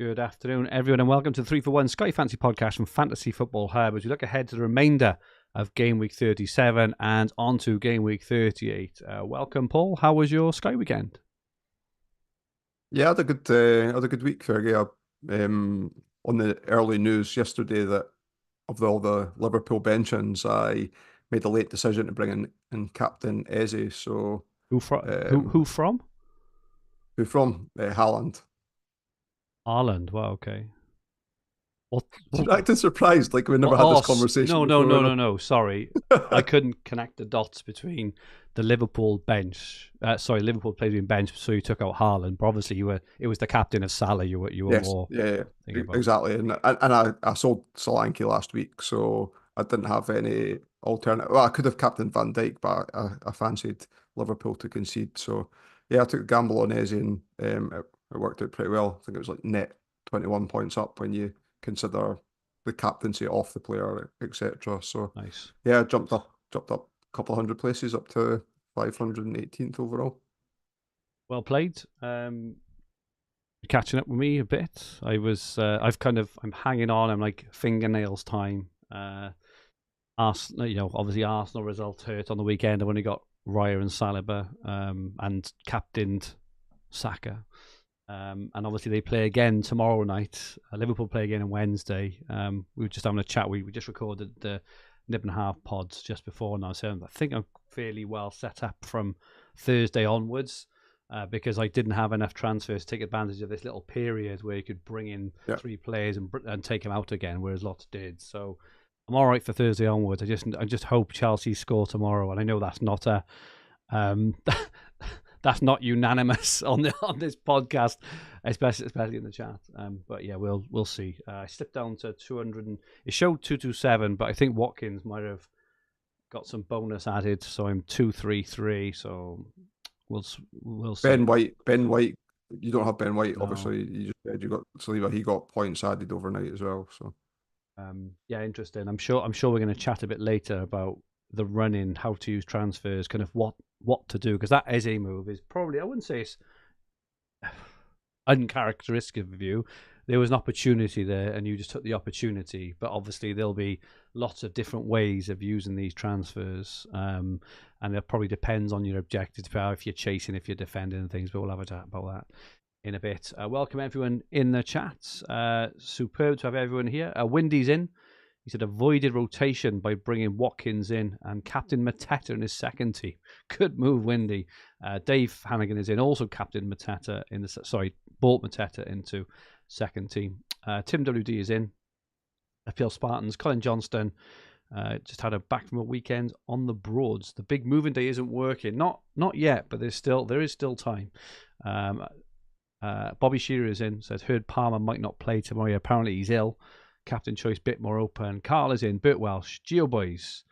Good afternoon, everyone, and welcome to the 3 for 1 Sky Fantasy podcast from Fantasy Football Hub as we look ahead to the remainder of Game Week 37 and on to Game Week 38. Welcome, Paul. How was your Sky weekend? Yeah, I had a good week, Fergi. On the early news yesterday that of all the Liverpool benchings, I made a late decision to bring in Captain Eze. So Who from? Who from? Haaland. Ireland. Wow, okay. You're acting surprised, like we never had this conversation. No. Sorry, I couldn't connect the dots between the Liverpool bench. Liverpool played in bench, so you took out Haaland. But obviously, it was the captain of Salah. You were Yes, more. yeah, exactly. And I sold Solanke last week, so I didn't have any alternative. Well, I could have captained Van Dijk, but I fancied Liverpool to concede. So yeah, I took a gamble on Eze, and it worked out pretty well. I think it was like net 21 points up when you consider the captaincy off the player, etc. So nice. Yeah, jumped up a couple of hundred places up to 518th overall. Well played. Catching up with me a bit. I'm hanging on. I'm like fingernails time. Obviously Arsenal result hurt on the weekend. I've only got Raya and Saliba, and captained Saka. And obviously they play again tomorrow night. Liverpool play again on Wednesday. We were just having a chat. We just recorded the Nib and Half pods just before now. So I think I'm fairly well set up from Thursday onwards, because I didn't have enough transfers to take advantage of this little period where you could bring in 3 players and take them out again, whereas lots did. So I'm all right for Thursday onwards. I just hope Chelsea score tomorrow, and I know that's not a that's not unanimous on this podcast, especially in the chat. But yeah, we'll see. I slipped down to 200. It showed 227, but I think Watkins might have got some bonus added, so I'm 233. So we'll see. Ben White. You don't have Ben White, no. Obviously. You just said you got Saliba. He got points added overnight as well. So yeah, interesting. I'm sure we're going to chat a bit later about the run-in, how to use transfers, kind of what to do, because that Eze move is probably, I wouldn't say it's uncharacteristic of you. There was an opportunity there and you just took the opportunity, but obviously there'll be lots of different ways of using these transfers, and it probably depends on your objectives, if you're chasing, if you're defending and things, but we'll have a chat about that in a bit. Welcome everyone in the chat. Superb to have everyone here. Windy's in. He said avoided rotation by bringing Watkins in and Captain Mateta in his second team. Good move, Windy. Dave Hannigan is in, also Captain Mateta bought Mateta into second team. Tim WD is in. FPL Spartans. Colin Johnston just had a back from a weekend on the Broads. The big moving day isn't working. Not yet, but there is still time. Bobby Shearer is in. Says heard Palmer might not play tomorrow. Apparently he's ill. Captain choice bit more open. Carl is in. Bert Welsh, Geo Boys,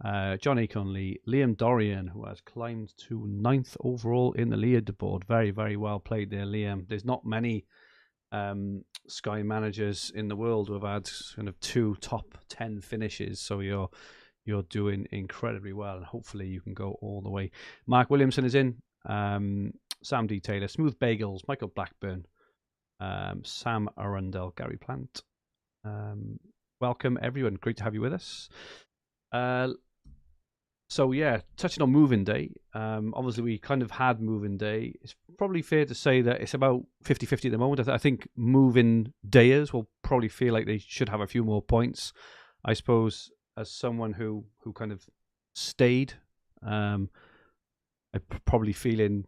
John Aconley, Liam Dorian, who has climbed to 9th overall in the leaderboard. Very, very well played there, Liam. There's not many Sky managers in the world who have had kind of 2 top 10 finishes, so you're doing incredibly well, and hopefully you can go all the way. Mark Williamson is in. Sam D. Taylor, Smooth Bagels, Michael Blackburn, Sam Arundel, Gary Plant. Welcome everyone, great to have you with us. So yeah, touching on moving day, obviously we kind of had moving day. It's probably fair to say that it's about 50-50 at the moment. I think moving dayers will probably feel like they should have a few more points. I suppose as someone who kind of stayed, I'm probably feeling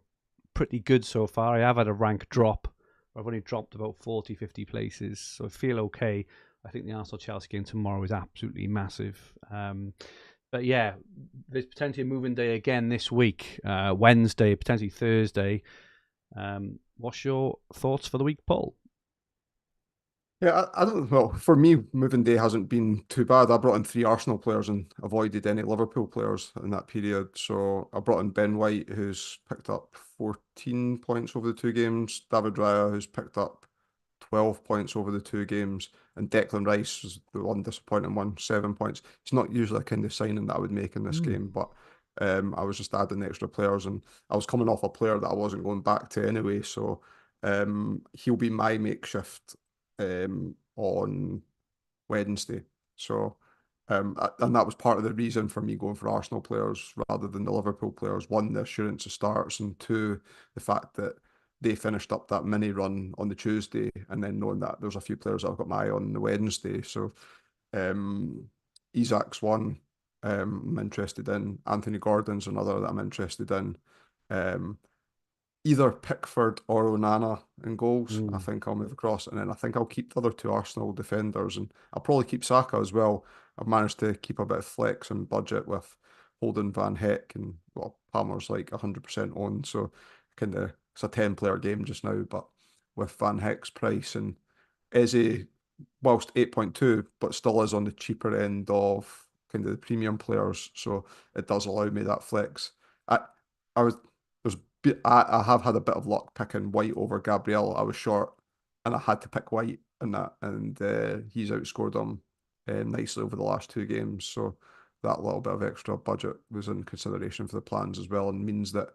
pretty good so far. I have had a rank drop. I've only dropped about 40-50 places, so I feel okay. I think the Arsenal-Chelsea game tomorrow is absolutely massive. But yeah, there's potentially a moving day again this week, Wednesday, potentially Thursday. What's your thoughts for the week, Paul? Yeah, I don't. Well, for me, moving day hasn't been too bad. I brought in 3 Arsenal players and avoided any Liverpool players in that period. So I brought in Ben White, who's picked up 14 points over the 2 games. David Raya, who's picked up 12 points over the 2 games. And Declan Rice was the one disappointing one, 7 points. It's not usually a kind of signing that I would make in this game, but I was just adding extra players, and I was coming off a player that I wasn't going back to anyway. So he'll be my makeshift on Wednesday. So, and that was part of the reason for me going for Arsenal players rather than the Liverpool players. One, the assurance of starts, and two, the fact that they finished up that mini run on the Tuesday, and then knowing that there's a few players that I've got my eye on the Wednesday. So, Isaac's one I'm interested in. Anthony Gordon's another that I'm interested in. Um, Either Pickford or Onana in goals. I Mm. think I'll move across, and then I think I'll keep the other two Arsenal defenders, and I'll probably keep Saka as well. I've managed to keep a bit of flex and budget with holding Van Heck, and well, Palmer's like 100% on, so kind of it's a 10-player game just now, but with Van Heck's price and Eze, whilst 8.2, but still is on the cheaper end of kind of the premium players, so it does allow me that flex. I I was there's I have had a bit of luck picking White over Gabriel. I was short, and I had to pick White in that, and he's outscored him nicely over the last two games. So that little bit of extra budget was in consideration for the plans as well, and means that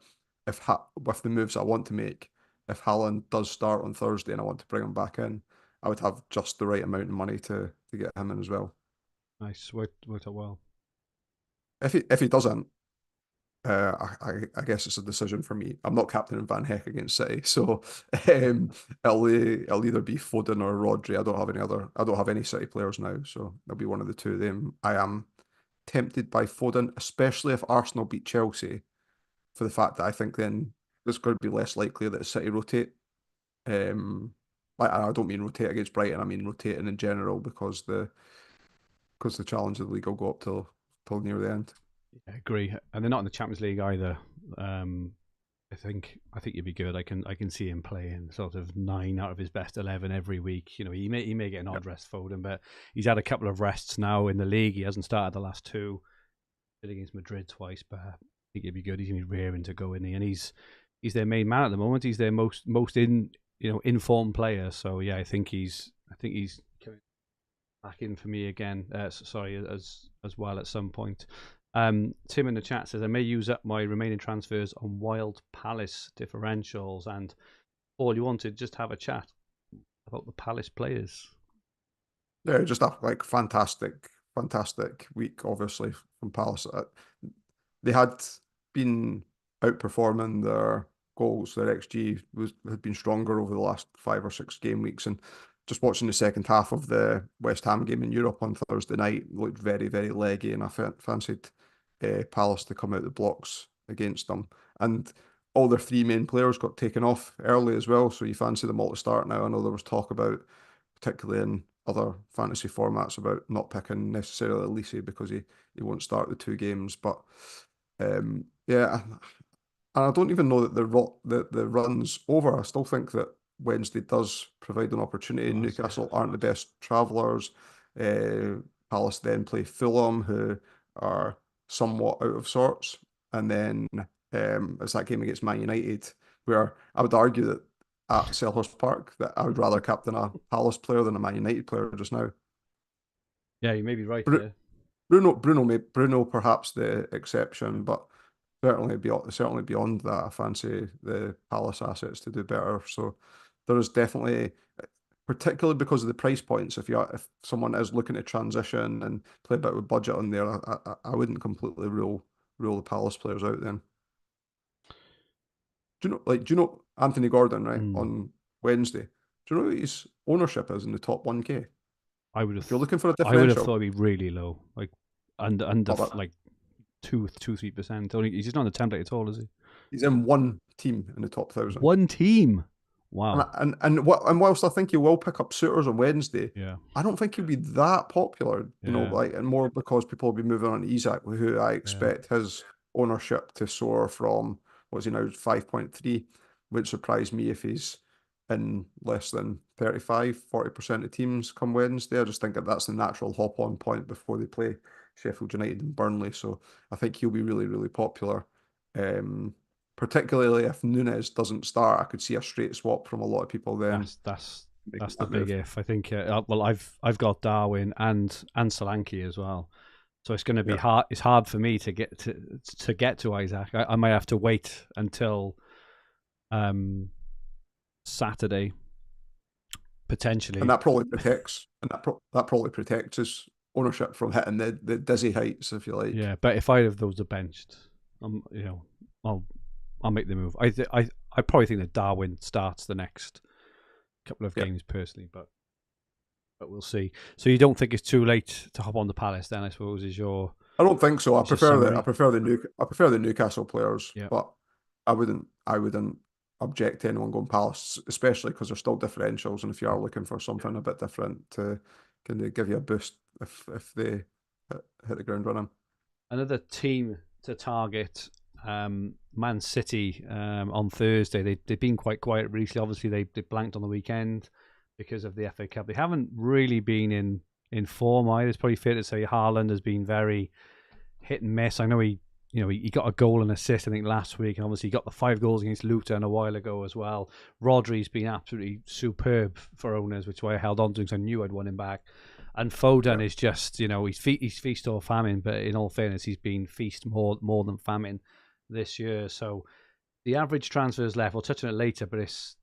with the moves I want to make, if Haaland does start on Thursday and I want to bring him back in, I would have just the right amount of money to get him in as well. Nice, worked out well. If he doesn't, I guess it's a decision for me. I'm not captaining Van Heck against City, so it'll either be Foden or Rodri. I don't have any City players now, so it'll be one of the two of them. I am tempted by Foden, especially if Arsenal beat Chelsea, for the fact that I think then it's going to be less likely that City rotate. Like I don't mean rotate against Brighton, I mean rotating in general because the challenge of the league will go up till near the end. I agree, and they're not in the Champions League either. Um, I think you'd be good. I can see him playing sort of 9 out of his best 11 every week. You know, he may get an Yep. odd rest, Foden, but he's had a couple of rests now in the league. He hasn't started the last two. Did against Madrid twice, but I think he'd be good. He's gonna be raring to go in there, and he's their main man at the moment. He's their most informed player. So yeah, I think he's coming back in for me again. Sorry, as well at some point. Tim in the chat says I may use up my remaining transfers on Wild Palace differentials. And all you wanted, just have a chat about the Palace players. Yeah, just a like fantastic week, obviously from Palace. They had been outperforming their goals. Their XG had been stronger over the last 5 or 6 game weeks, and just watching the second half of the West Ham game in Europe on Thursday night looked very leggy, and I fancied Palace to come out the blocks against them. And all their three main players got taken off early as well, so you fancy them all to start now. I know there was talk about, particularly in other fantasy formats, about not picking necessarily Elise because he won't start the two games. But yeah, and I don't even know that the run's over. I still think that Wednesday does provide an opportunity. Does, yeah. Newcastle aren't the best travellers. Palace then play Fulham, who are somewhat out of sorts, and then it's that game against Man United, where I would argue that at Selhurst Park that I would rather captain a Palace player than a Man United player just now. Yeah, you may be right Bru- there. Bruno perhaps the exception, but certainly beyond that, I fancy the Palace assets to do better. So there is definitely, particularly because of the price points, if someone is looking to transition and play a bit with budget on there, I wouldn't completely rule the Palace players out then. Do you know Anthony Gordon, right, Mm. on Wednesday? Do you know what his ownership is in the top 1K? I would If you're have, looking for a I would have differential, thought it'd be really low, like under oh, but like 3%. Only he's just not on the template at all, is he? he's in one team in the top 1,000. One team. And Wow. whilst I think you will pick up suitors on Wednesday, Yeah. I don't think he'll be that popular, Yeah. like, and more because people will be moving on to Isak, who I Yeah. expect his ownership to soar from, what's he now, 5.3, would surprise me if he's in less than 35-40% of teams come Wednesday. I just think that that's the natural hop on point before they play Sheffield United and Burnley. So I think he'll be really popular. Um, Particularly if Nunes doesn't start, I could see a straight swap from a lot of people then That's making that's the that big move. if. I think. Well, I've got Darwin and Solanke as well, so it's going to be Yeah. hard. It's hard for me to get to Isaac. I might have to wait until Saturday. Potentially. And that probably protects his ownership from hitting the dizzy heights, if you like. Yeah, but if either of those are benched, I'll make the move. I probably think that Darwin starts the next couple of games personally, but we'll see. So you don't think it's too late to hop on the Palace then? I suppose is your. I don't think so. I prefer the Newcastle players, Yeah. but I wouldn't object to anyone going Palace, especially because they're still differentials, and if you are looking for something a bit different to kind of give you a boost if they hit the ground running. Another team to target, Man City on Thursday. They've been quite quiet recently. Obviously, they blanked on the weekend because of the FA Cup. They haven't really been in form either. It's probably fair to say Haaland has been very hit and miss. I know he got a goal and assist, I think, last week, and obviously he got the 5 goals against Luton a while ago as well. Rodri's been absolutely superb for owners, which is why I held on to him because I knew I'd want him back. And Foden is just, he's feast or famine, but in all fairness, he's been feast more than famine this year. So the average transfers left, we'll touch on it later, but it's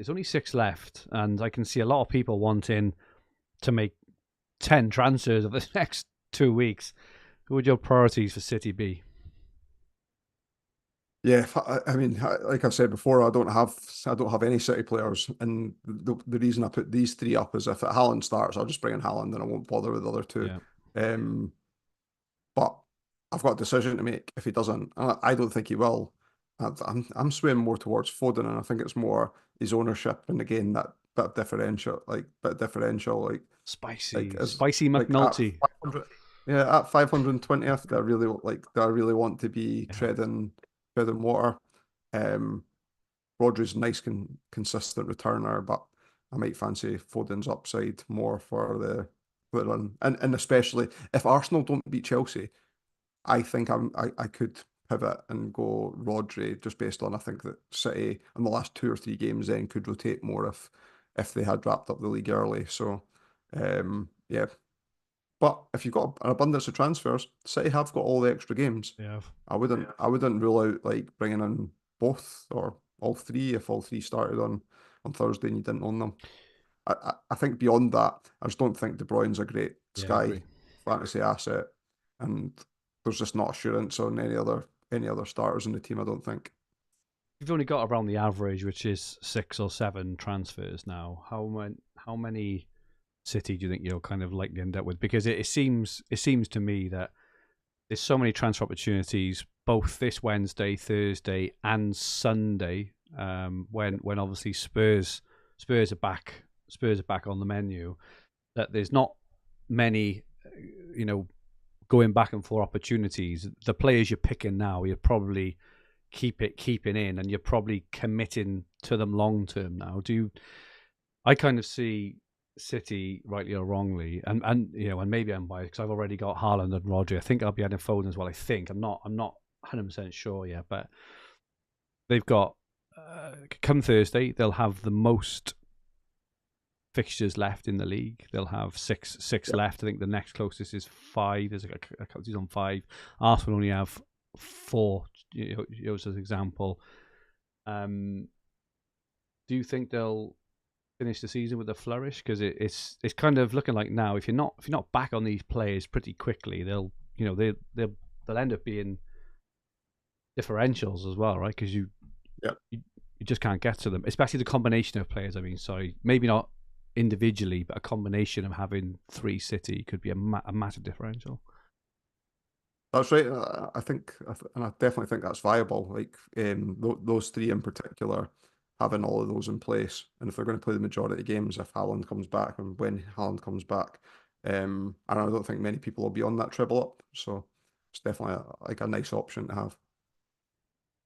only 6 left, and I can see a lot of people wanting to make 10 transfers of the next 2 weeks. Who would your priorities for City be? Yeah, I mean, like I said before, I don't have any City players, and the reason I put these 3 up is if Haaland starts, I'll just bring in Haaland and I won't bother with the other 2. Yeah. But I've got a decision to make if he doesn't. I don't think he will. I'm swaying more towards Foden, and I think it's more his ownership, and again that bit differential, like spicy like McNulty. At 520th, do I really want to be treading water? Rodri's a nice consistent returner, but I might fancy Foden's upside more for the run. And especially if Arsenal don't beat Chelsea, I think I could pivot and go Rodri just based on I think that City in the last 2 or 3 games then could rotate more if they had wrapped up the league early. So yeah. But if you've got an abundance of transfers, City have got all the extra games. Yeah. I wouldn't rule out like bringing in both or all 3 if all 3 started on Thursday and you didn't own them. I think beyond that, I just don't think De Bruyne's a great Sky fantasy asset, and there's just not assurance on any other starters in the team. I don't think. You've only got around the average, which is 6 or 7 transfers now. How many City do you think you'll kind of likely end up with? Because it seems to me that there's so many transfer opportunities both this Wednesday, Thursday, and Sunday. When obviously Spurs are back on the menu, that there's not many, going back and forth opportunities. The players you're picking now, you're probably keeping in, and you're probably committing to them long term now. I kind of see City, rightly or wrongly, and maybe I'm biased because I've already got Haaland and Rodri. I think I'll be adding Foden as well. I think I'm not 100% sure yet, but they've got come Thursday they'll have the most fixtures left in the league. They'll have six left. I think the next closest is 5. There's a couple on 5. Arsenal only have 4. As an example. Do you think they'll finish the season with a flourish? Because it's kind of looking like now if you're not back on these players pretty quickly, they'll end up being differentials as well, right? Because you just can't get to them, especially the combination of players. I mean, sorry, maybe not individually, but a combination of having 3 City could be a massive differential. That's right. I think, and I definitely think that's viable. Like those 3 in particular, having all of those in place, and if they're going to play the majority of games, if Haaland comes back and when Haaland comes back, and I don't think many people will be on that treble up. So it's definitely a nice option to have.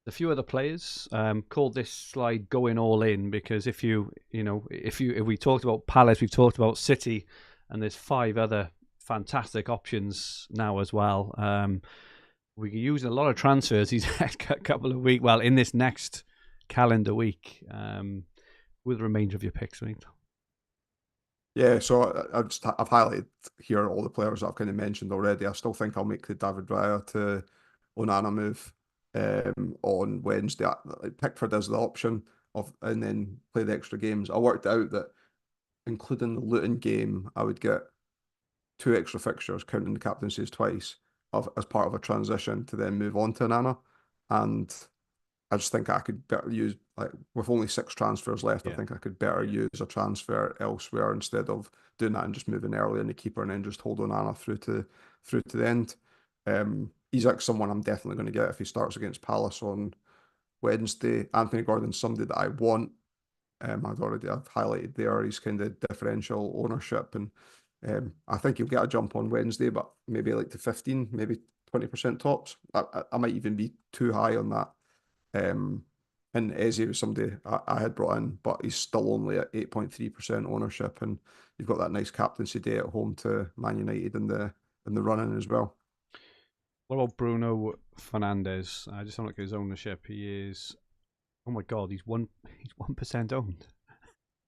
A few other players called this slide "going all in" because if we talked about Palace, we've talked about City, and there's 5 other fantastic options now as well. We're using a lot of transfers these couple of weeks. Well, in this next calendar week, with the remainder of your picks, right? Yeah, so I've highlighted here all the players that I've kind of mentioned already. I still think I'll make the David Raya to Onana move on Wednesday. Pickford is the option and then play the extra games. I worked out that including the Luton game, I would get 2 extra fixtures, counting the captaincies twice, as part of a transition to then move on to Nana. And I just think I could better use, like, with only 6 transfers left, I think I could better use a transfer elsewhere instead of doing that and just moving early in the keeper and then just hold on Anna through to the end. He's like someone I'm definitely going to get if he starts against Palace on Wednesday. Anthony Gordon's somebody that I want. I've highlighted there his kind of differential ownership, and I think he'll get a jump on Wednesday, but maybe like to 15, maybe 20% tops. I might even be too high on that. And Eze was somebody I had brought in, but he's still only at 8.3% ownership, and you've got that nice captaincy day at home to Man United in the run-in as well. What about Bruno Fernandes? I just don't look at his ownership. He is, oh my god, he's 1% owned.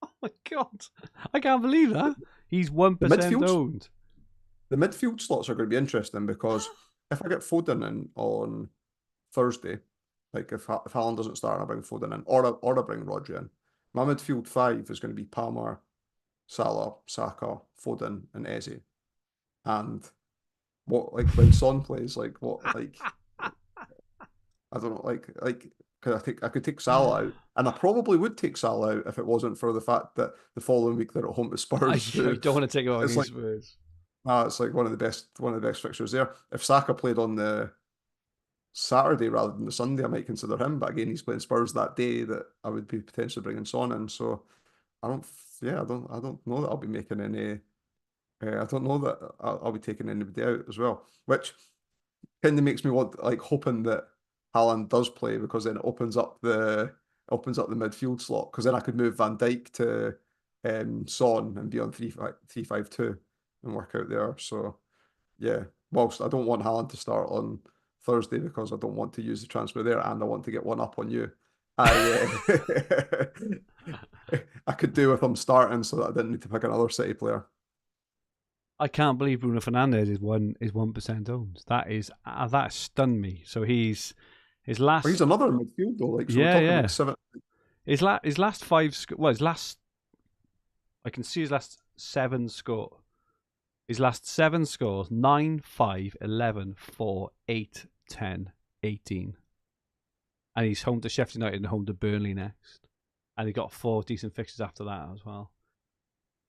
Oh my god, I can't believe that. He's 1% owned. The midfield slots are going to be interesting because if I get Foden in on Thursday, like if Haaland doesn't start and I bring Foden in, or I bring Rodri in, my midfield 5 is going to be Palmer, Salah, Saka, Foden, and Eze. And what, like, when Son plays, like, what, like, I don't know, like, I could take Salah out, and I probably would take Salah out if it wasn't for the fact that the following week they're at home to Spurs. I don't want to take it out against like, Spurs. It's like one of the best fixtures there. If Saka played on the Saturday rather than the Sunday, I might consider him. But again, he's playing Spurs that day that I would be potentially bringing Son in. So I don't know that I'll be making any. I don't know that I'll be taking anybody out as well, which kind of makes me want, like, hoping that Haaland does play, because then it opens up the midfield slot, because then I could move Van Dijk to Son and be on 3-5-2 and work out there. So yeah, whilst I don't want Haaland to start on Thursday because I don't want to use the transfer there and I want to get one up on you, I could do with him starting so that I didn't need to pick another City player. I can't believe Bruno Fernandes is 1% owned. That stunned me. So he's his last. Well, he's another midfield though. Like, so yeah, we're talking like 7. His last 5. Well, his last. I can see his last 7 score. His last 7 scores: 9, 5, 11, 4, 8, 10, 18. And he's home to Sheffield United and home to Burnley next. And he got 4 decent fixtures after that as well.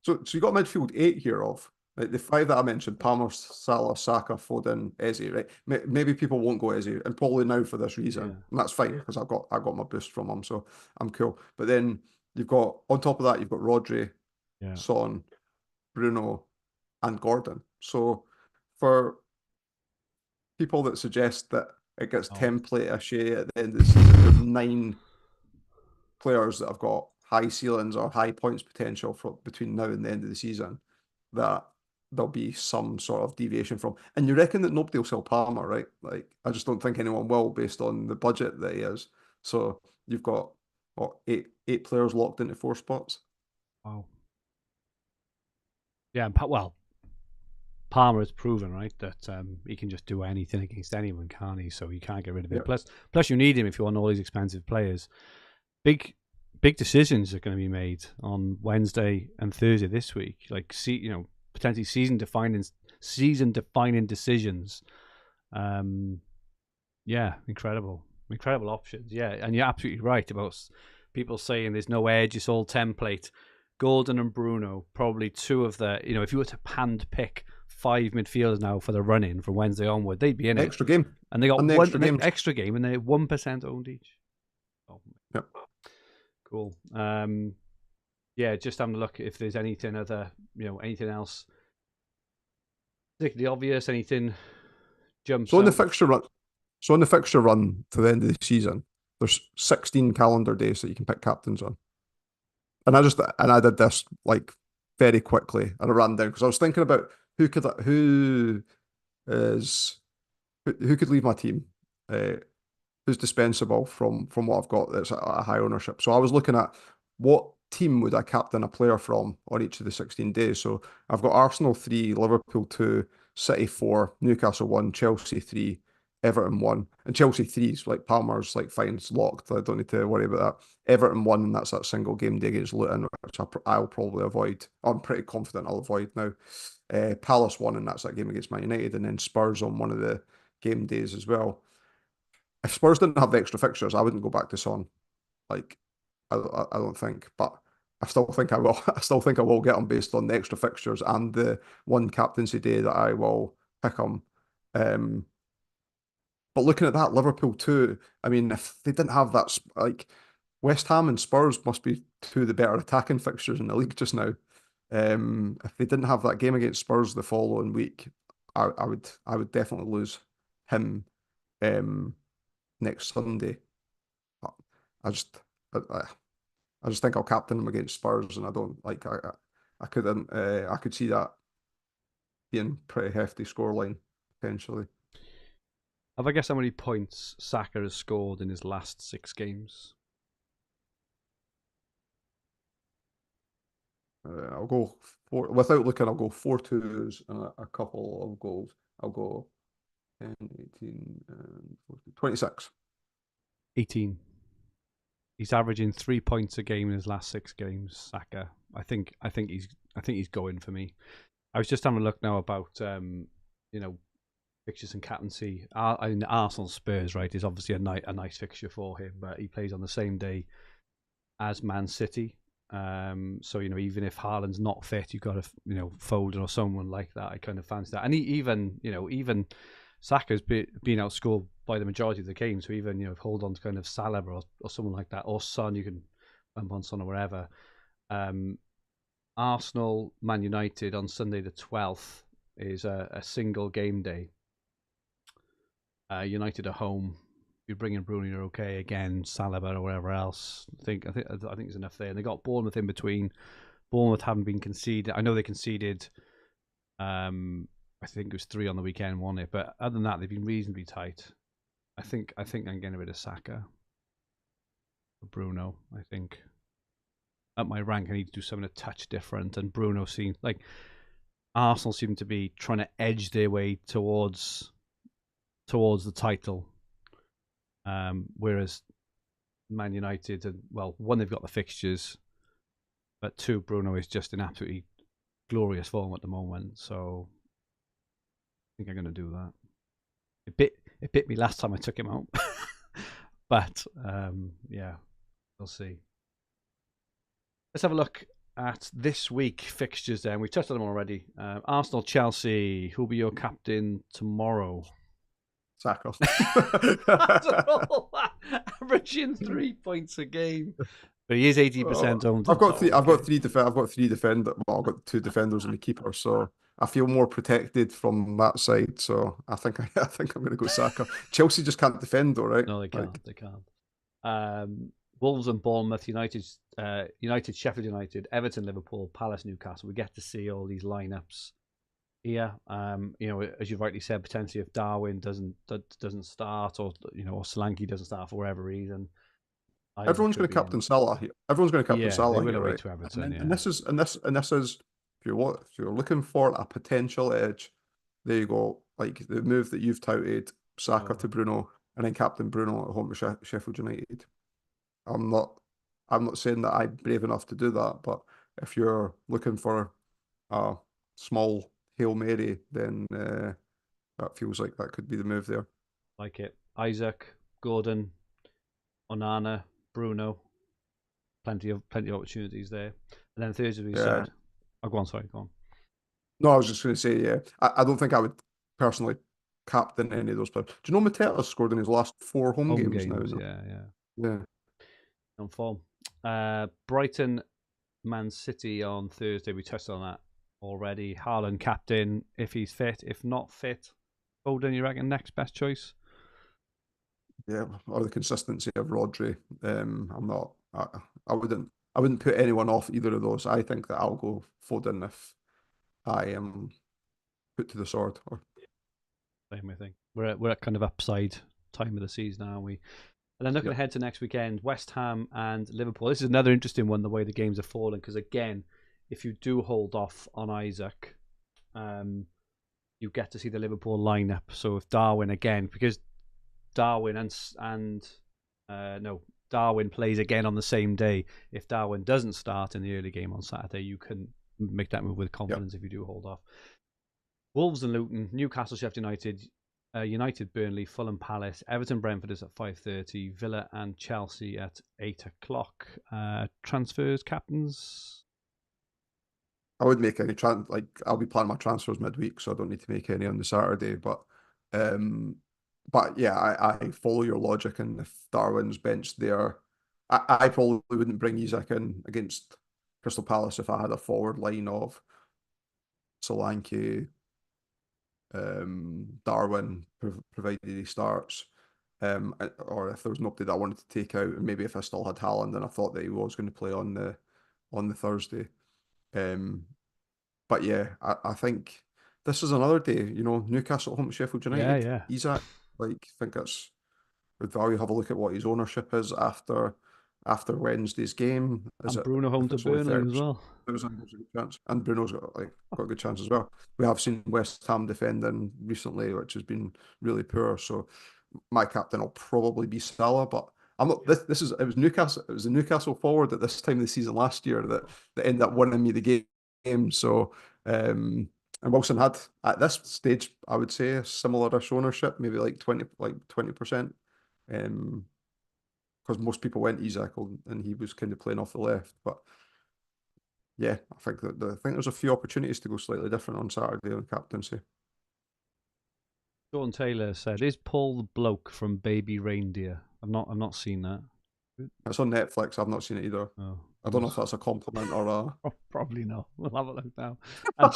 So you got midfield 8 here of. Like the 5 that I mentioned: Palmer, Salah, Saka, Foden, Eze, right? Maybe people won't go Eze, and probably now for this reason. Yeah. And that's fine, because I got my boost from him, so I'm cool. But then you've got, on top of that, you've got Rodri, Son, Bruno, and Gordon. So people that suggest that it gets template-ish at the end of the season, there's 9 players that have got high ceilings or high points potential for between now and the end of the season that there'll be some sort of deviation from. And you reckon that nobody will sell Palmer, right? Like, I just don't think anyone will, based on the budget that he is. So you've got, what, eight players locked into 4 spots? Wow. Yeah, well, Palmer has proven, right, that he can just do anything against anyone, can't he? So you can't get rid of him. Yeah. Plus you need him if you want all these expensive players. Big decisions are going to be made on Wednesday and Thursday this week. Like, potentially season defining decisions. Yeah, incredible options. Yeah, and you're absolutely right about people saying there's no edge, it's all template. Gordon and Bruno, probably 2 of the, if you were to hand pick 5 midfielders now for the run-in from Wednesday onward, they'd be in it. Extra game. And they got one extra game, and they're 1% owned each. Oh, yep. Cool. Yeah, just having a look if there's anything else particularly obvious, anything jumps. On the fixture run to the end of the season, there's 16 calendar days that you can pick captains on. And I did this, like, very quickly, and I ran down because I was thinking about who could leave my team, who's dispensable from what I've got that's a high ownership. So I was looking at what team would I captain a player from on each of the 16 days. So I've got Arsenal 3, Liverpool 2, City 4, Newcastle 1, Chelsea 3, Everton won, and Chelsea threes, like Palmer's like fine, it's locked. I don't need to worry about that. Everton won, and that's that single game day against Luton, which I'll probably avoid. I'm pretty confident I'll avoid now. Palace won, and that's that game against Man United, and then Spurs on one of the game days as well. If Spurs didn't have the extra fixtures, I wouldn't go back to Son. Like, I don't think, but I still think I will. I still think I will get him based on the extra fixtures and the one captaincy day that I will pick him. But looking at that, Liverpool too. I mean, if they didn't have that, like West Ham and Spurs must be two of the better attacking fixtures in the league just now. If they didn't have that game against Spurs the following week, I would definitely lose him next Sunday. But I just I just think I'll captain him against Spurs, and I don't like I could see that being pretty hefty scoreline potentially. Have I guessed how many points Saka has scored in his last 6 games? I'll go without looking. I'll go 4-2s and a couple of goals. I'll go 10, 18, and 40, 26. 18. He's averaging 3 points a game in his last 6 games. Saka. I think he's going for me. I was just having a look now about fixtures and captaincy. Arsenal Spurs, right, is obviously a nice fixture for him, but he plays on the same day as Man City. So even if Haaland's not fit, you've got Foden or someone like that. I kind of fancy that, and even Saka's been outscored by the majority of the games. So even hold on to kind of Salah or someone like that, or Son, you can bump on Son or wherever. Arsenal, Man United on Sunday the 12th is a single game day. United at home. You bring in Bruno, you're okay. Again, Saliba or wherever else. I think there's enough there. And they got Bournemouth in between. Bournemouth haven't been conceded. I know they conceded. I think it was 3 on the weekend, wasn't it? But other than that, they've been reasonably tight. I think I'm getting rid of Saka. Bruno, I think. At my rank, I need to do something a touch different. And Bruno seems like Arsenal seem to be trying to edge their way towards the title. Whereas Man United, one, they've got the fixtures, but 2, Bruno is just in absolutely glorious form at the moment. So I think I'm going to do that. It bit me last time I took him out, but yeah, we'll see. Let's have a look at this week fixtures. Then we've touched on them already. Arsenal, Chelsea. Who'll be your captain tomorrow? Saka. Averaging 3 points a game, but he is 80% owned. I've got 3 defenders. Well, I've got 2 defenders and the keeper, so I feel more protected from that side. So I think I'm going to go Saka. Chelsea just can't defend, though, right? No, they can't. They can't. Wolves and Bournemouth, United, Sheffield United, Everton, Liverpool, Palace, Newcastle. We get to see all these lineups here. As you rightly said, potentially if Darwin doesn't start, or or Solanke doesn't start for whatever reason, everyone's going to captain Salah here. Everyone's going to captain Salah here, right? To Everton, and this is if you're looking for a potential edge, there you go. Like the move that you've touted, Saka to Bruno, and then captain Bruno at home to Sheffield United. I'm not saying that I'm brave enough to do that, but if you're looking for a small Hail Mary, then that feels like that could be the move there. Like it. Isaac, Gordon, Onana, Bruno. Plenty of opportunities there. And then Thursday we said, go on. No, I was just going to say, yeah, I don't think I would personally captain any of those players. Do you know Mateta scored in his last 4 home games now? Yeah. On form. Brighton, Man City on Thursday. We touched on that already. Haaland captain if he's fit. If not fit, Foden, you reckon next best choice? Yeah, or the consistency of Rodri. I wouldn't put anyone off either of those. I think that I'll go Foden if I am put to the sword. Same, I think. We're at kind of upside time of the season, aren't we? And then looking ahead to next weekend, West Ham and Liverpool. This is another interesting one, the way the games are falling, because again, if you do hold off on Isaac, you get to see the Liverpool lineup. So if Darwin again, because Darwin no, Darwin plays again on the same day. If Darwin doesn't start in the early game on Saturday, you can make that move with confidence if you do hold off. Wolves and Luton, Newcastle, Sheffield United, United, Burnley, Fulham, Palace, Everton, Brentford is at 5:30, Villa and Chelsea at 8 o'clock. Transfers, captains? I would make any I'll be planning my transfers midweek, so I don't need to make any on the Saturday. But yeah, I follow your logic, and if Darwin's benched there, I probably wouldn't bring Isak in against Crystal Palace if I had a forward line of Solanke, Darwin, provided he starts, or if there was nobody that I wanted to take out, and maybe if I still had Haaland and I thought that he was going to play on the Thursday. But yeah, I think this is another day, Newcastle home to Sheffield United. Yeah. Isak, I think that's good value. Have a look at what his ownership is after Wednesday's game. And Bruno home to Burnley as well. There's a good chance, and Bruno's got a good chance as well. We have seen West Ham defending recently, which has been really poor. So my captain will probably be Salah, but I'm not. It was Newcastle. It was the Newcastle forward at this time of the season last year that ended up winning me the game. So and Wilson had at this stage, I would say, a similar-ish ownership, maybe like 20%. Because most people went Isak and he was kind of playing off the left. But yeah, I think there's a few opportunities to go slightly different on Saturday on captaincy. Sean Taylor said, "Is Paul the bloke from Baby Reindeer?" I've not seen that. It's on Netflix. I've not seen it either. Oh. I don't know if that's a compliment or a... Probably not. We'll have a look now. And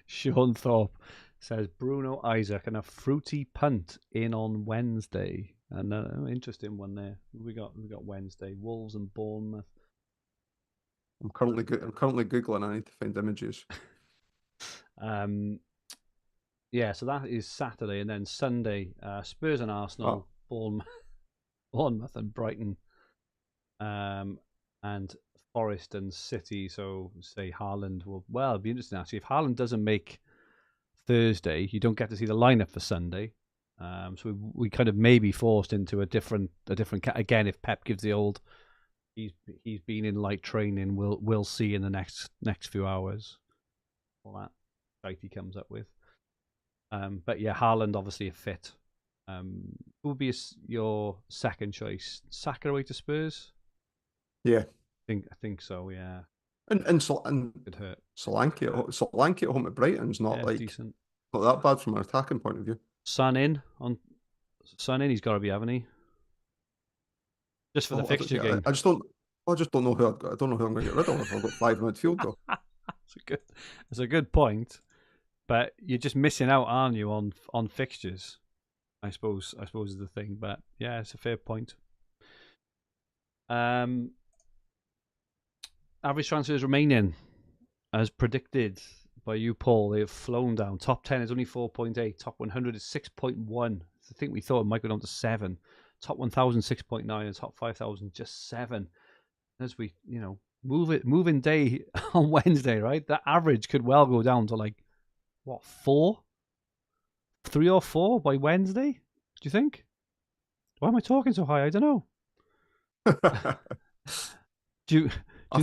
Sean Thorpe says, Bruno Isaac and a fruity punt in on Wednesday. And interesting one there. We got Wednesday, Wolves and Bournemouth. I'm currently Googling. I need to find images. Yeah, so that is Saturday, and then Sunday, Spurs and Arsenal, Bournemouth and Brighton, and Forest and City. So say Haaland will. Well, it'd be interesting actually. If Haaland doesn't make Thursday, you don't get to see the lineup for Sunday. So we kind of may be forced into a different again. If Pep gives the old, he's been in light training. We'll see in the next few hours. All that site he comes up with. But yeah, Haaland obviously a fit. Who would be your second choice? Saka away to Spurs? Yeah, I think so. Yeah, and could hurt. Solanke at home at Brighton's not decent. Not that bad from an attacking point of view. Son in, he's got to be, haven't he? Just for the fixture game. I just don't know who I don't know who I'm going to get rid of if I've got 5 midfield though. That's a good point. But you're just missing out, aren't you, on fixtures? I suppose is the thing. But yeah, it's a fair point. Average transfers remaining as predicted by you, Paul. They have flown down. Top 10 is only 4.8. Top 100 is 6.1. I think we thought it might go down to 7. Top 1,000 6.9 and top 5,000 just 7. As we moving day on Wednesday, right? The average could well go down to like. What, 4? 3 or 4 by Wednesday? Do you think? Why am I talking so high? I don't know. do you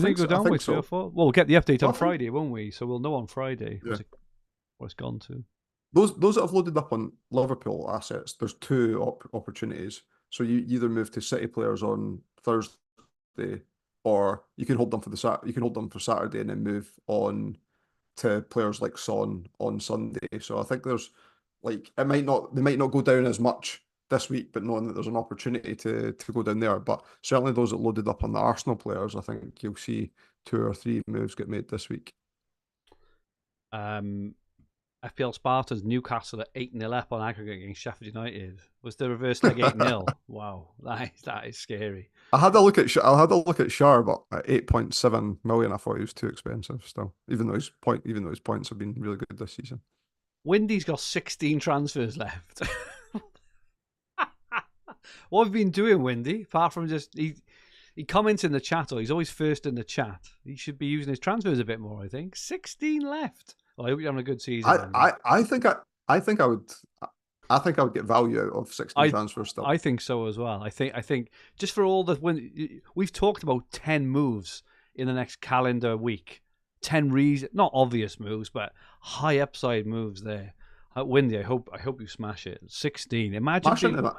think go down by 3 or 4? Well, we'll get the update on Friday, won't we? So we'll know on Friday what it's gone to. Those that have loaded up on Liverpool assets, there's 2 opportunities. So you either move to City players on Thursday, or you can hold them for Saturday and then move on to players like Son on Sunday. So I think there's they might not go down as much this week, but knowing that there's an opportunity to go down there. But certainly those that loaded up on the Arsenal players, I think you'll see 2 or 3 moves get made this week. FPL Spartans, Newcastle at 8-0 up on aggregate against Sheffield United. Was the reverse leg 8-0? Wow, that is scary. I had a look at Shar, but at 8.7 million, I thought he was too expensive still. Even though his points have been really good this season. Windy's got 16 transfers left. What have you been doing, Windy? Apart from just he comments in the chat, or he's always first in the chat. He should be using his transfers a bit more. I think 16 left. Well, I hope you're having a good season. I think I would. I think I would get value out of 16 I transfers still. I think so as well. I think just for all the when we've talked about 10 moves in the next calendar week, 10 not obvious moves, but high upside moves there. Windy, I hope you smash it. 16. Imagine being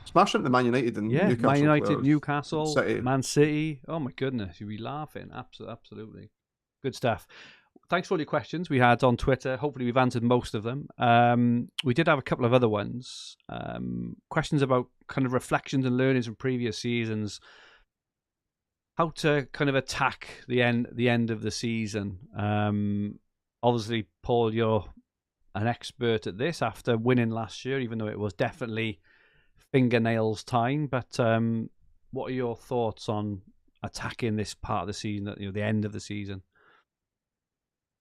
Smash into Man United and Man Newcastle United, players, Newcastle, City. Man City. Oh my goodness, you'd be laughing. Absolutely. Good stuff. Thanks for all your questions we had on Twitter. Hopefully, we've answered most of them. We did have a couple of other ones. Questions about kind of reflections and learnings from previous seasons. How to kind of attack the end of the season. Obviously, Paul, you're an expert at this after winning last year, even though it was definitely fingernails time. But what are your thoughts on attacking this part of the season, the end of the season?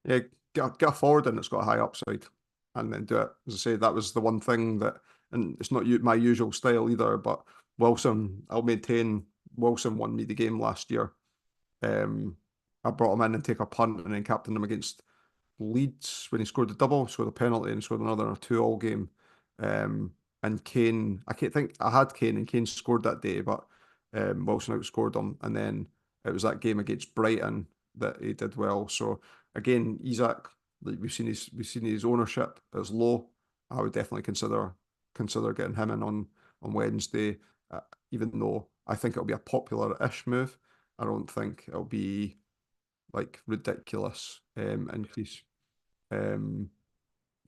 Yeah, get a forward and it's got a high upside, and then do it. As I say, that was the one thing that, and it's not my usual style either. But I'll maintain. Wilson won me the game last year. I brought him in and take a punt and then captained him against Leeds when he scored the double, scored a penalty and scored another 2-2 game. And Kane, I can't think, I had Kane and Kane scored that day, but Wilson outscored him. And then it was that game against Brighton that he did well. So again, Isak, like we've seen his ownership is low. I would definitely consider getting him in on Wednesday, even though I think it'll be a popular-ish move. I don't think it'll be like ridiculous increase.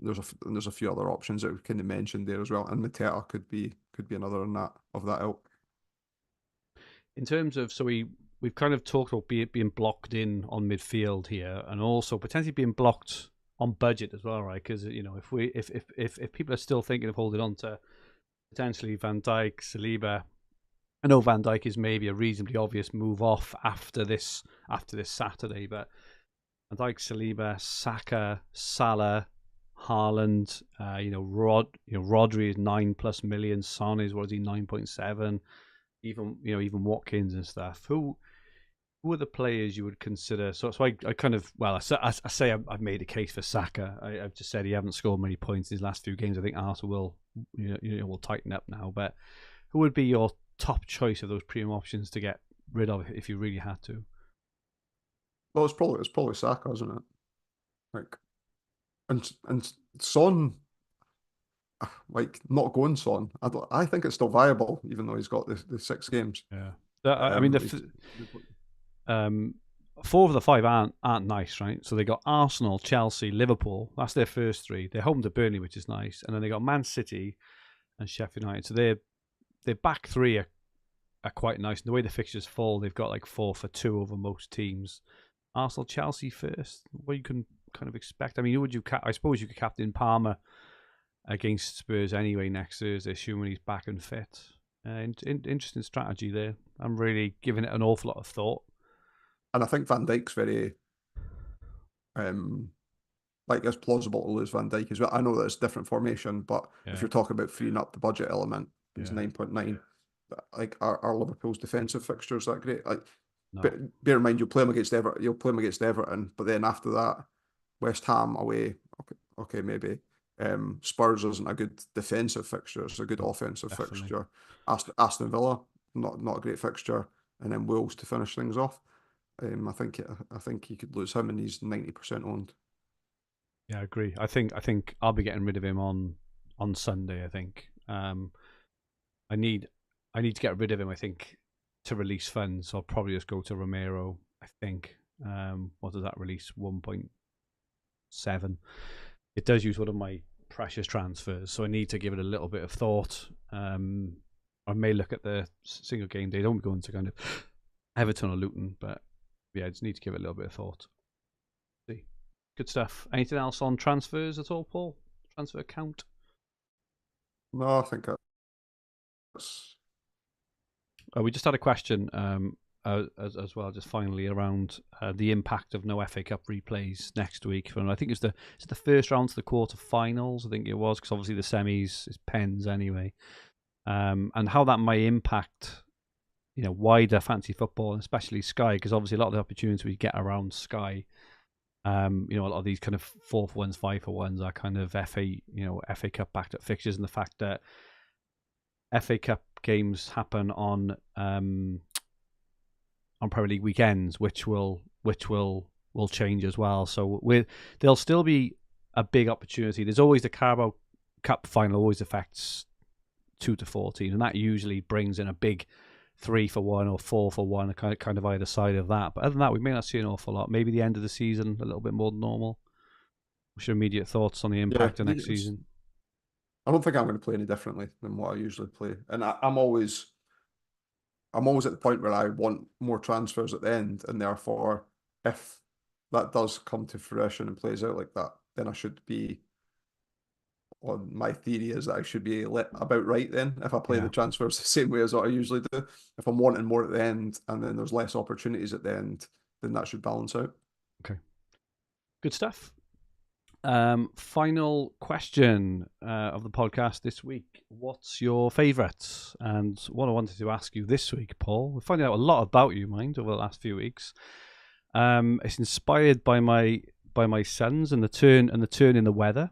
There's a few other options that we kind of mentioned there as well, and Mateta could be another in that of that ilk. In terms of, so we've kind of talked about being blocked in on midfield here, and also potentially being blocked on budget as well, right? Because if people are still thinking of holding on to potentially Van Dijk, Saliba, I know Van Dijk is maybe a reasonably obvious move off after this Saturday, but Van Dijk, Saliba, Saka, Salah, Haaland, Rodri is 9+ million, Son is 9.7, even Watkins and stuff. Who are the players you would consider? So I kind of, well, I say I've made a case for Saka. I've just said he hasn't scored many points in his last few games. I think Arsenal will tighten up now. But who would be your top choice of those premium options to get rid of if you really had to? Well, it's probably Saka, isn't it? Like, and Son, like not going Son. I think it's still viable, even though he's got the 6 games. Yeah, I mean 4 of the 5 aren't nice, right? So they got Arsenal, Chelsea, Liverpool. That's their first 3. They're home to Burnley, which is nice, and then they got Man City and Sheffield United. So their back 3 are quite nice. And the way the fixtures fall, they've got like 4 for 2 over most teams. Arsenal, Chelsea first. What you can kind of expect. I mean, who would you? I suppose you could captain Palmer against Spurs anyway next Thursday, assuming he's back and fit. Interesting strategy there. I'm really giving it an awful lot of thought. And I think Van Dijk's very, like it's plausible to lose Van Dijk as well. I know that it's different formation, but if you're talking about freeing up the budget element, it's 9.9. Like are Liverpool's defensive fixtures that great? Like, no. But bear in mind you'll play them against Everton, but then after that, West Ham away. Okay, maybe. Spurs isn't a good defensive fixture; it's a good offensive fixture. Aston Villa, not a great fixture, and then Wolves to finish things off. I think you could lose him, and he's 90% owned. Yeah, I agree. I think I'll be getting rid of him on Sunday. I think I need to get rid of him. I think to release funds, so I'll probably just go to Romero. I think. What does that release? 1.7. It does use one of my precious transfers, so I need to give it a little bit of thought. I may look at the single game day. Don't go into kind of Everton or Luton, but yeah, I just need to give it a little bit of thought. See, good stuff. Anything else on transfers at all, Paul? Transfer count? No, I think that's. We just had a question as well, just finally around the impact of no FA Cup replays next week. I think it's the first round to the quarter-finals. I think it was, because obviously the semis is pens anyway, and how that may impact wider fantasy football, and especially Sky, because obviously a lot of the opportunities we get around Sky A lot of these kind of 4-for-1s, 5-for-1s are kind of FA Cup backed up fixtures, and the fact that FA Cup games happen on Premier League weekends, which will change as well. So there'll still be a big opportunity. There's always the Carabao Cup final always affects 2 to 14, and that usually brings in a big 3-for-1 or 4-for-1, kind of either side of that. But other than that, we may not see an awful lot. Maybe the end of the season a little bit more than normal. What's your immediate thoughts on the impact of next season? I don't think I'm going to play any differently than what I usually play, and I'm always at the point where I want more transfers at the end, and therefore, if that does come to fruition and plays out like that, then I should be. On my theory is that I should be about right then if I play the transfers the same way as what I usually do. If I'm wanting more at the end and then there's less opportunities at the end, then that should balance out. Okay, good stuff. Final question of the podcast this week. What's your favourites? And what I wanted to ask you this week, Paul, we're finding out a lot about you, mind, over the last few weeks. It's inspired by my sons and the turn in the weather.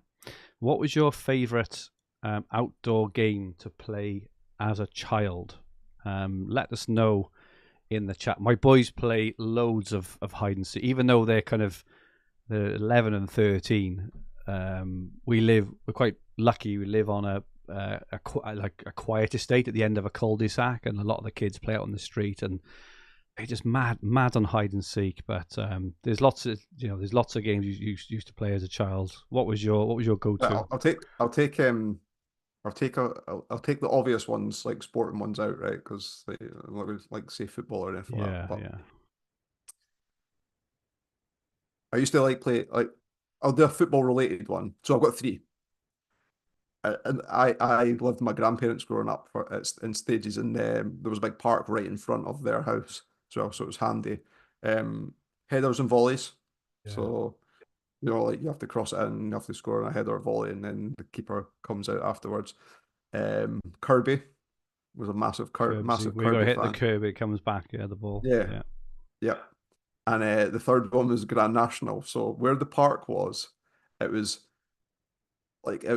What was your favourite outdoor game to play as a child? Let us know in the chat. My boys play loads of hide and seek, even though they're 11 and 13. We're quite lucky. We live on a quiet estate at the end of a cul-de-sac, and a lot of the kids play out on the street, and they're just mad on hide and seek. But there's lots of games you used to play as a child. What was your go-to? I'll take the obvious ones, like sporting ones out, right? Because they like say football or anything like that. But I used to play I'll do a football related one. So I've got 3. And I lived with my grandparents growing up in stages, and there was a big park right in front of their house. So it was handy. Headers and volleys. Yeah. So, you have to cross it in, you have to score on a header or volley, and then the keeper comes out afterwards. Kirby was a massive Kirby fan. We got to hit the Kirby, it comes back, the ball. Yeah. And the third one was Grand National. So where the park was, it was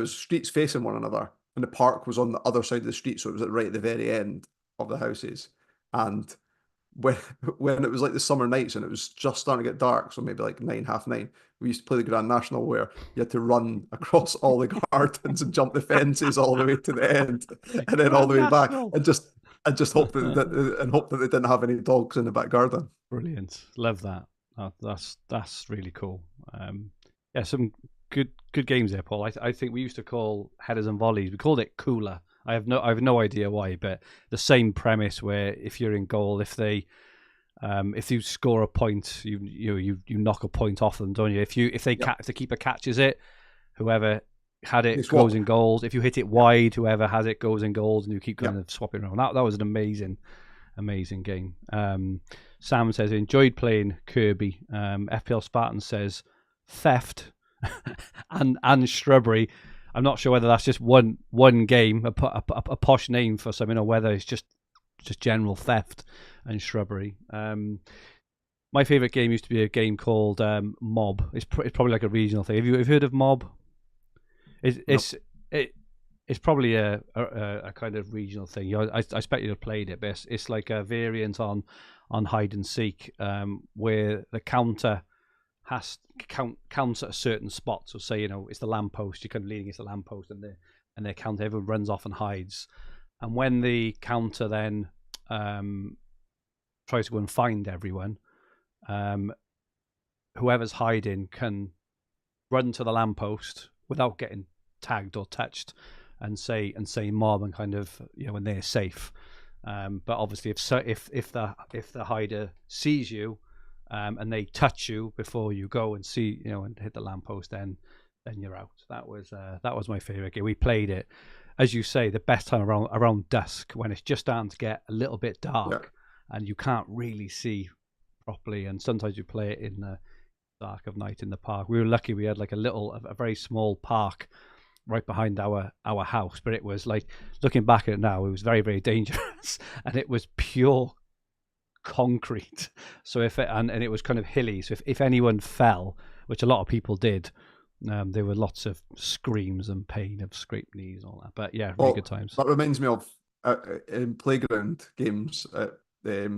streets facing one another, and the park was on the other side of the street, so it was right at the very end of the houses. And when it was the summer nights and it was just starting to get dark, so maybe 9, half 9, we used to play the Grand National, where you had to run across all the gardens and jump the fences all the way to the end, and then all the way back, and just hope that they didn't have any dogs in the back garden. Brilliant, love that. That's really cool. Some good games there, Paul. I think we used to call headers and volleys. We called it cooler. I have no idea why, but the same premise where if you're in goal, if you score a point, you knock a point off them, don't you? If the keeper catches it, whoever had it goes in goals. If you hit it wide, whoever has it goes in goals, and you keep kind of swapping around. That was an amazing game. Sam says enjoyed playing Kirby. FPL Spartan says theft and Shrubbery. I'm not sure whether that's just one game, a posh name for something, or whether it's just general theft and Shrubbery. My favourite game used to be a game called Mob. It's probably like a regional thing. Have you heard of Mob? It's probably a kind of regional thing. I expect you'd have played it, but it's like a variant on hide and seek, where the counter counts at a certain spot. So say it's the lamppost, you're kind of leaning against the lamppost, and their counter, everyone runs off and hides, and when the counter then tries to go and find everyone, whoever's hiding can run to the lamppost without getting tagged or touched and say mob, and kind of when they're safe. But obviously if the hider sees you and they touch you before you go and see and hit the lamppost, then you're out. That was my favorite game. We played it, as you say, the best time around dusk, when it's just starting to get a little bit dark and you can't really see properly, and sometimes you play it in the dark of night in the park. We were lucky, we had a very small park right behind our house, but it was looking back at it now, it was very, very dangerous and it was pure concrete. So and it was kind of hilly, so if anyone fell, which a lot of people did. There were lots of screams and pain of scraped knees and all that. But yeah, really good times. That reminds me of in playground games at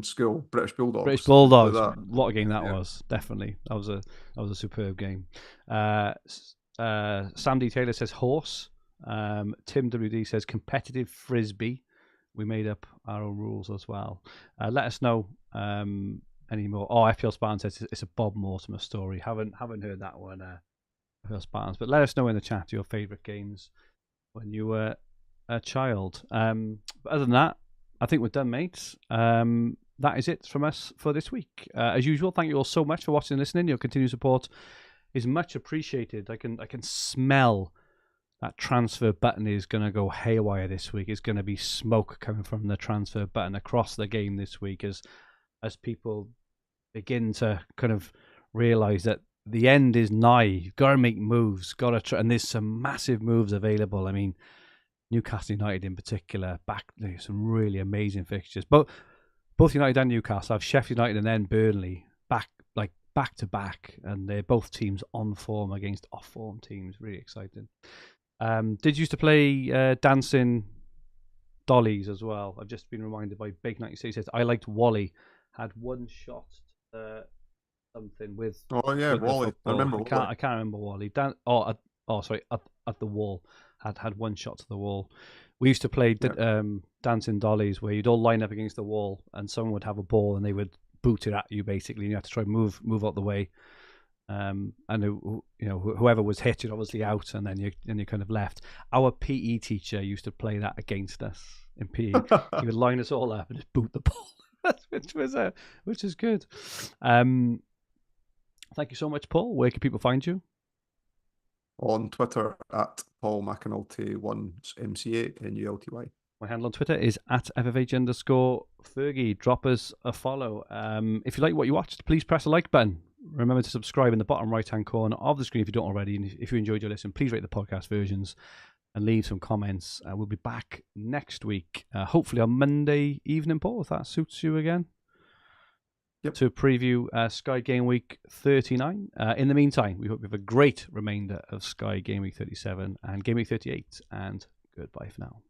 school, British Bulldogs. British Bulldogs. What a game that was. Definitely. That was a superb game. Sam D. Taylor says horse. Tim WD says competitive frisbee. We made up our own rules as well. Let us know any more. Oh, FPL Spartan says it's a Bob Mortimer story. Haven't heard that one, FPL Spartans. But let us know in the chat your favourite games when you were a child. But other than that, I think we're done, mates. That is it from us for this week. As usual, thank you all so much for watching and listening. Your continued support is much appreciated. I can smell that transfer button is going to go haywire this week. It's going to be smoke coming from the transfer button across the game this week as people begin to kind of realise that the end is nigh. You've got to make moves. And there's some massive moves available. I mean, Newcastle United in particular, some really amazing fixtures. Both United and Newcastle have Sheffield United and then Burnley back to back, and they're both teams on form against off form teams. Really exciting. Did you used to play dancing dollies as well? I've just been reminded by Big 96. He says I liked Wally. Had one shot something with. Oh yeah, Wally. I remember. I can't remember Wally. Sorry. At the wall. Had one shot to the wall. We used to play dancing dollies where you'd all line up against the wall and someone would have a ball and they would boot it at you basically, and you have to try and move out the way. And whoever was hit, you're obviously out, and then you kind of left. Our PE teacher used to play that against us in PE. He would line us all up and just boot the ball, which is good. Thank you so much, Paul. Where can people find you? On Twitter at Paul McAnulty 1 MCA NULTY. My handle on Twitter is at FFH_Fergi. Drop us a follow. If you like what you watched, please press the like button. Remember to subscribe in the bottom right-hand corner of the screen if you don't already. And if you enjoyed your listen, please rate the podcast versions and leave some comments. We'll be back next week, hopefully on Monday evening, Paul, if that suits you again. Yep. To preview Sky Game Week 39. In the meantime, we hope you have a great remainder of Sky Game Week 37 and Game Week 38. And goodbye for now.